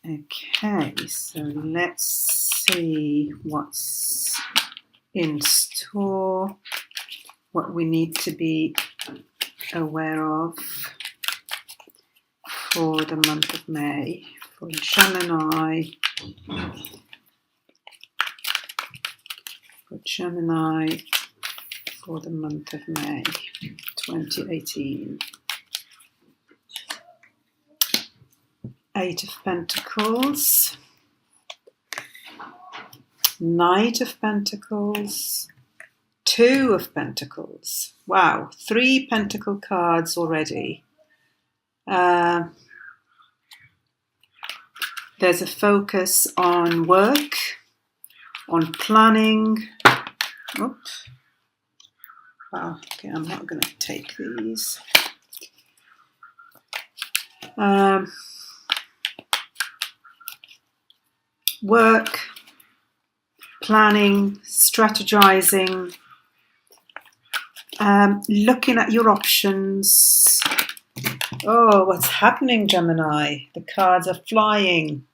Okay, so let's see what's in store, what we need to be aware of for the month of May for Gemini. For the month of May 2018. Eight of Pentacles, Knight of Pentacles, Two of Pentacles. Wow, 3 Pentacle cards already. There's a focus on work, on planning. Oops. Wow, okay, I'm not going to take these. Work, planning, strategizing, looking at your options. Oh, what's happening, Gemini? The cards are flying.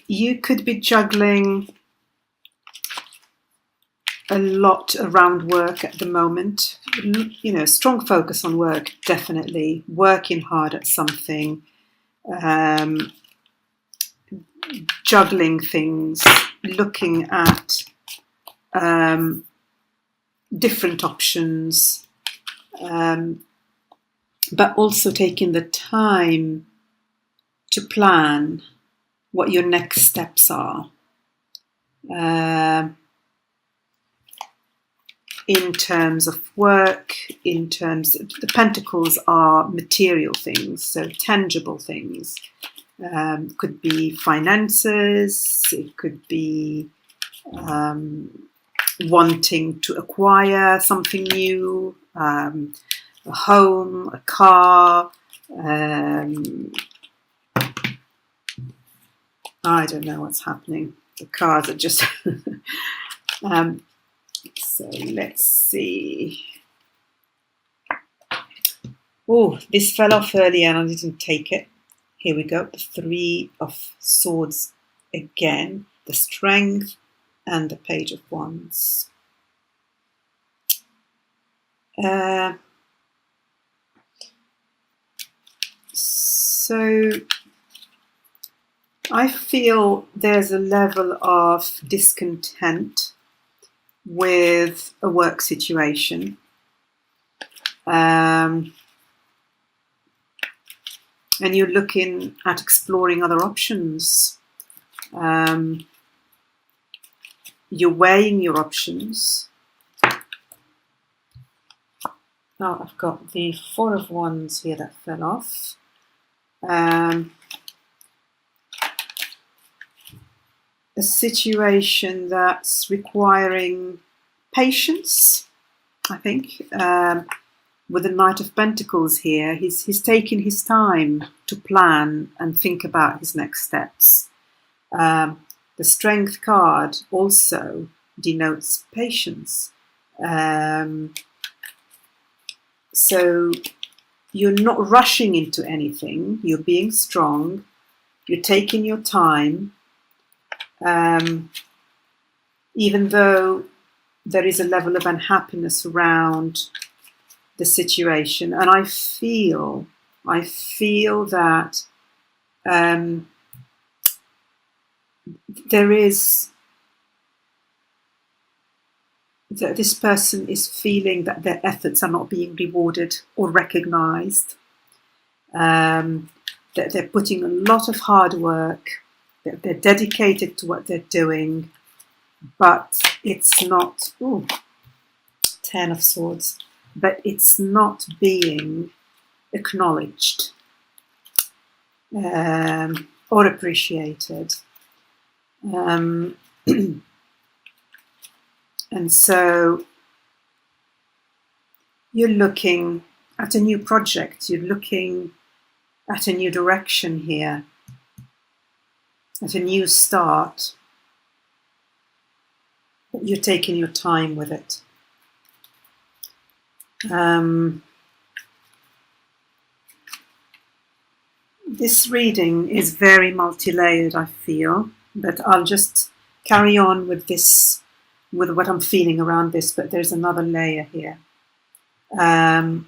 You could be juggling a lot around work at the moment. You know, strong focus on work, definitely. Working hard at something. Juggling things, looking at different options, but also taking the time to plan what your next steps are. In terms of work, in terms of the Pentacles are material things, so tangible things. Could be finances, it could be wanting to acquire something new, a home, a car, I don't know what's happening. The cards are just... so let's see. Oh, this fell off earlier and I didn't take it. Here we go. The 3 of Swords again. The Strength and the Page of Wands. So I feel there's a level of discontent with a work situation. And you're looking at exploring other options. You're weighing your options. Oh, I've got the 4 of Wands here that fell off. A situation that's requiring patience, I think. With the Knight of Pentacles here, he's taking his time to plan and think about his next steps. The Strength card also denotes patience. So you're not rushing into anything, you're being strong, you're taking your time, even though there is a level of unhappiness around the situation. And I feel that there is that this person is feeling that their efforts are not being rewarded or recognized, that they're putting a lot of hard work, that they're dedicated to what they're doing, but it's not, 10 of Swords, but it's not being acknowledged or appreciated. And so you're looking at a new project, you're looking at a new direction here, at a new start. You're taking your time with it. This reading is very multi-layered, I feel, but I'll just carry on with this, with what I'm feeling around this, but there's another layer here. There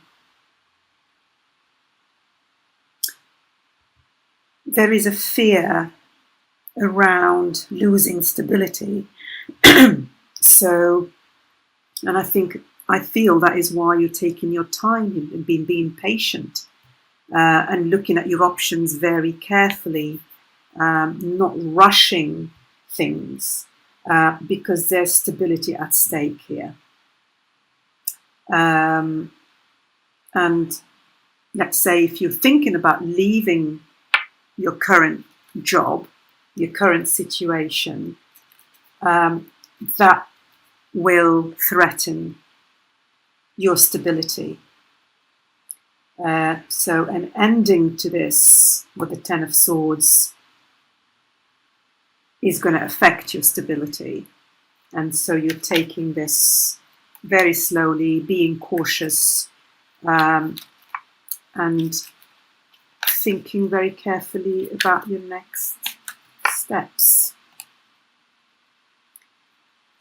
is a fear around losing stability. So, and I feel that is why you're taking your time and being patient, and looking at your options very carefully, not rushing things, because there's stability at stake here. And let's say if you're thinking about leaving your current job, your current situation, that will threaten your stability. So an ending to this with the Ten of Swords is going to affect your stability. And so you're taking this very slowly, being cautious, and thinking very carefully about your next steps.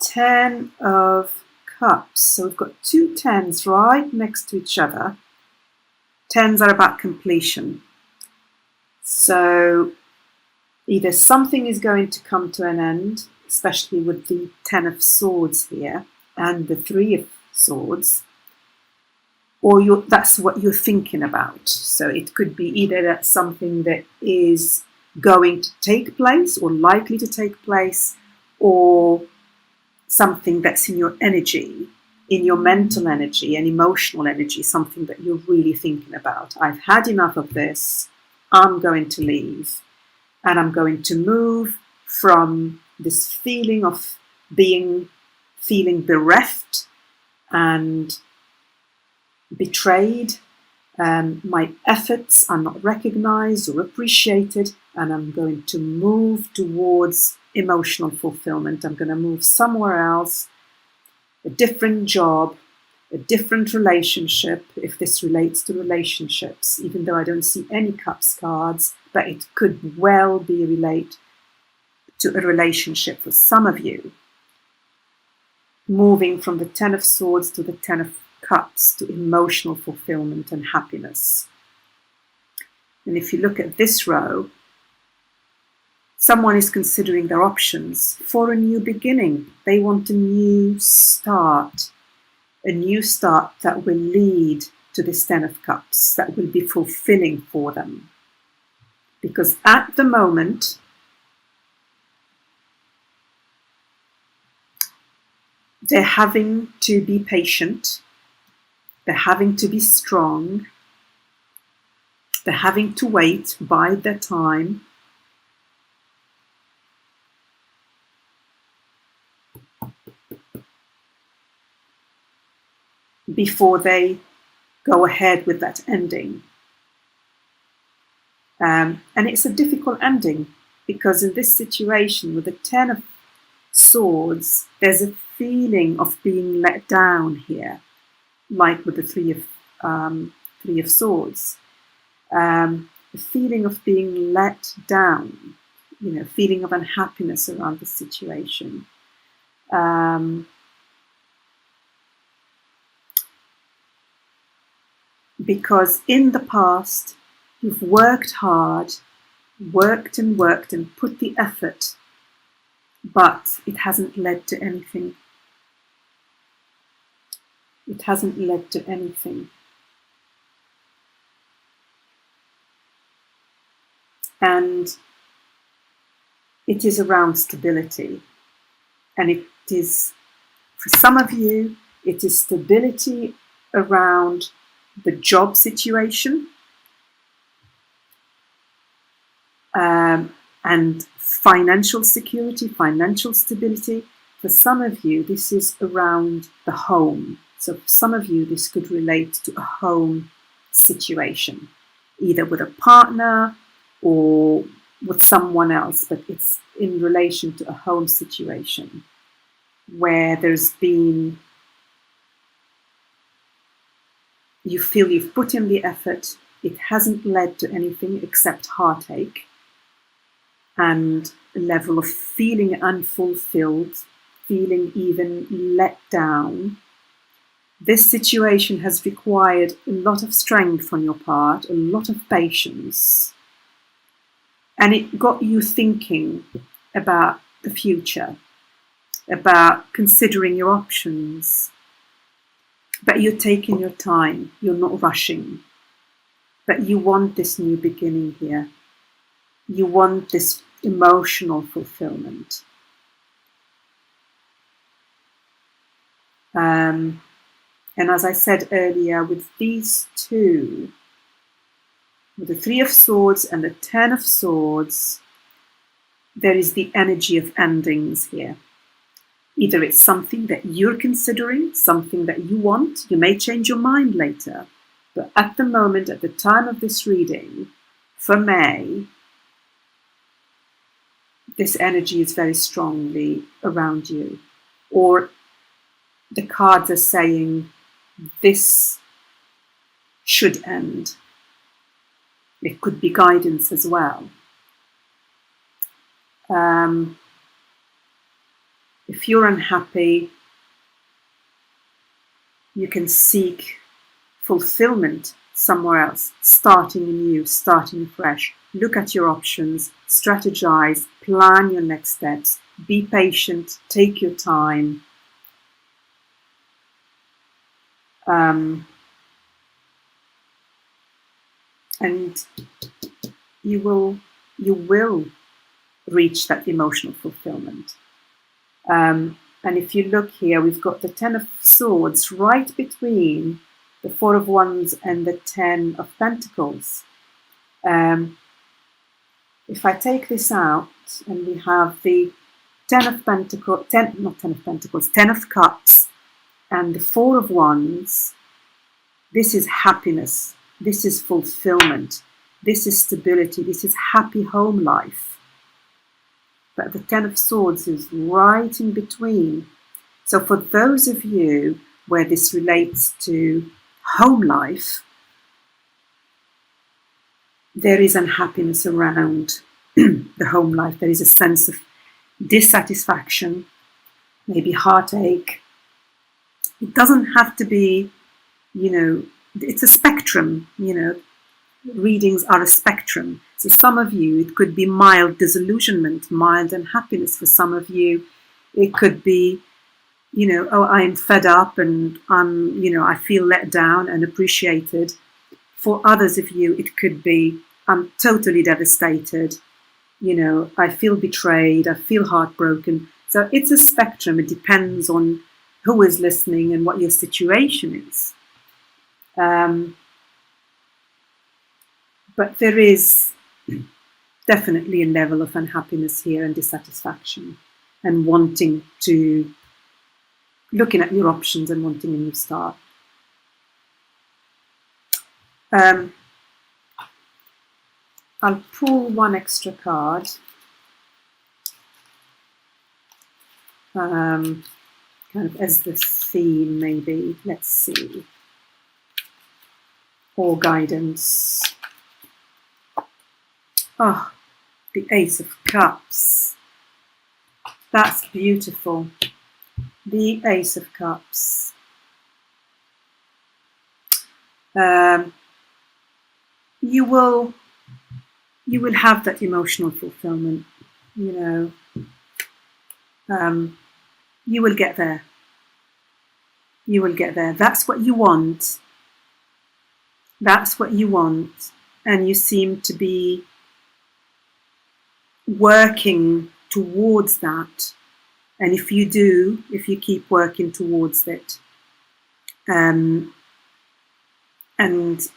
Ten of Cups. So we've got two tens right next to each other. Tens are about completion. So either something is going to come to an end, especially with the Ten of Swords here and the Three of Swords, or that's what you're thinking about. So it could be either that's something that is going to take place or likely to take place, or something that's in your energy, in your mental energy and emotional energy, something that you're really thinking about. I've had enough of this. I'm going to leave, and I'm going to move from this feeling of feeling bereft and betrayed. My efforts are not recognized or appreciated, and I'm going to move towards emotional fulfillment. I'm going to move somewhere else, a different job, a different relationship, if this relates to relationships, even though I don't see any Cups cards, but it could well be relate to a relationship for some of you. Moving from the Ten of Swords to the Ten of Cups to emotional fulfillment and happiness. And if you look at this row, someone is considering their options for a new beginning. They want a new start that will lead to this Ten of Cups, that will be fulfilling for them. Because at the moment, they're having to be patient, they're having to be strong, they're having to wait, bide their time. Before they go ahead with that ending. And it's a difficult ending, because in this situation with the Ten of Swords, there's a feeling of being let down here, like with the Three of Swords. A feeling of being let down, feeling of unhappiness around the situation. Because in the past, you've worked hard, worked and put the effort, but it hasn't led to anything. It hasn't led to anything. And it is around stability. And it is, for some of you, it is stability around the job situation, and financial security, financial stability. For some of you, this is around the home. So for some of you, this could relate to a home situation, either with a partner or with someone else, but it's in relation to a home situation where there's been, you feel you've put in the effort, it hasn't led to anything except heartache and a level of feeling unfulfilled, feeling even let down. This situation has required a lot of strength on your part, a lot of patience, and it got you thinking about the future, about considering your options. But you're taking your time, you're not rushing. But you want this new beginning here. You want this emotional fulfillment. And as I said earlier, with these two, with the Three of Swords and the Ten of Swords, there is the energy of endings here. Either it's something that you're considering, something that you want. You may change your mind later. But at the moment, at the time of this reading, for May, this energy is very strongly around you. Or the cards are saying this should end. It could be guidance as well. If you're unhappy, you can seek fulfillment somewhere else, starting anew, starting fresh. Look at your options, strategize, plan your next steps, be patient, take your time. And you will reach that emotional fulfillment. And if you look here, we've got the Ten of Swords right between the Four of Wands and the Ten of Pentacles. If I take this out and we have the Ten of Cups and the Four of Wands, this is happiness, this is fulfillment, this is stability, this is happy home life. But the Ten of Swords is right in between. So for those of you where this relates to home life, there is unhappiness around the home life. There is a sense of dissatisfaction, maybe heartache. It doesn't have to be, it's a spectrum, readings are a spectrum. So some of you, it could be mild disillusionment, mild unhappiness. For some of you, it could be, I'm fed up and I feel let down and appreciated. For others of you, it could be, I'm totally devastated. I feel betrayed. I feel heartbroken. So it's a spectrum. It depends on who is listening and what your situation is. But there is definitely a level of unhappiness here and dissatisfaction and looking at your options and wanting a new start. I'll pull one extra card. Kind of as the theme, maybe. Let's see. Or guidance. Oh, the Ace of Cups. That's beautiful. The Ace of Cups. You will have that emotional fulfillment. You will get there. You will get there. That's what you want. That's what you want. And you seem to be working towards that. And if you keep working towards it, and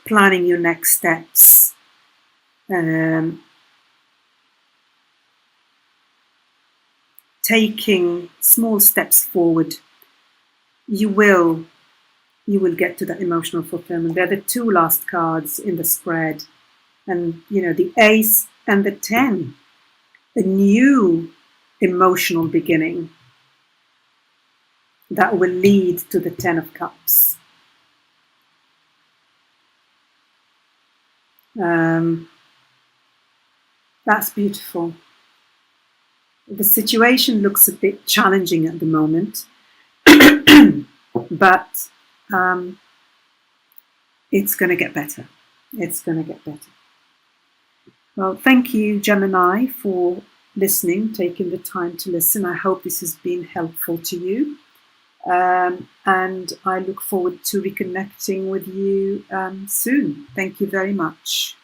planning your next steps, taking small steps forward, you will get to that emotional fulfillment. They're the two last cards in the spread. And, the Ace and the 10, a new emotional beginning that will lead to the Ten of Cups. Um, that's beautiful. The situation looks a bit challenging at the moment, but it's going to get better. It's going to get better. Well, thank you, Gemini, for listening, taking the time to listen. I hope this has been helpful to you. And I look forward to reconnecting with you soon. Thank you very much.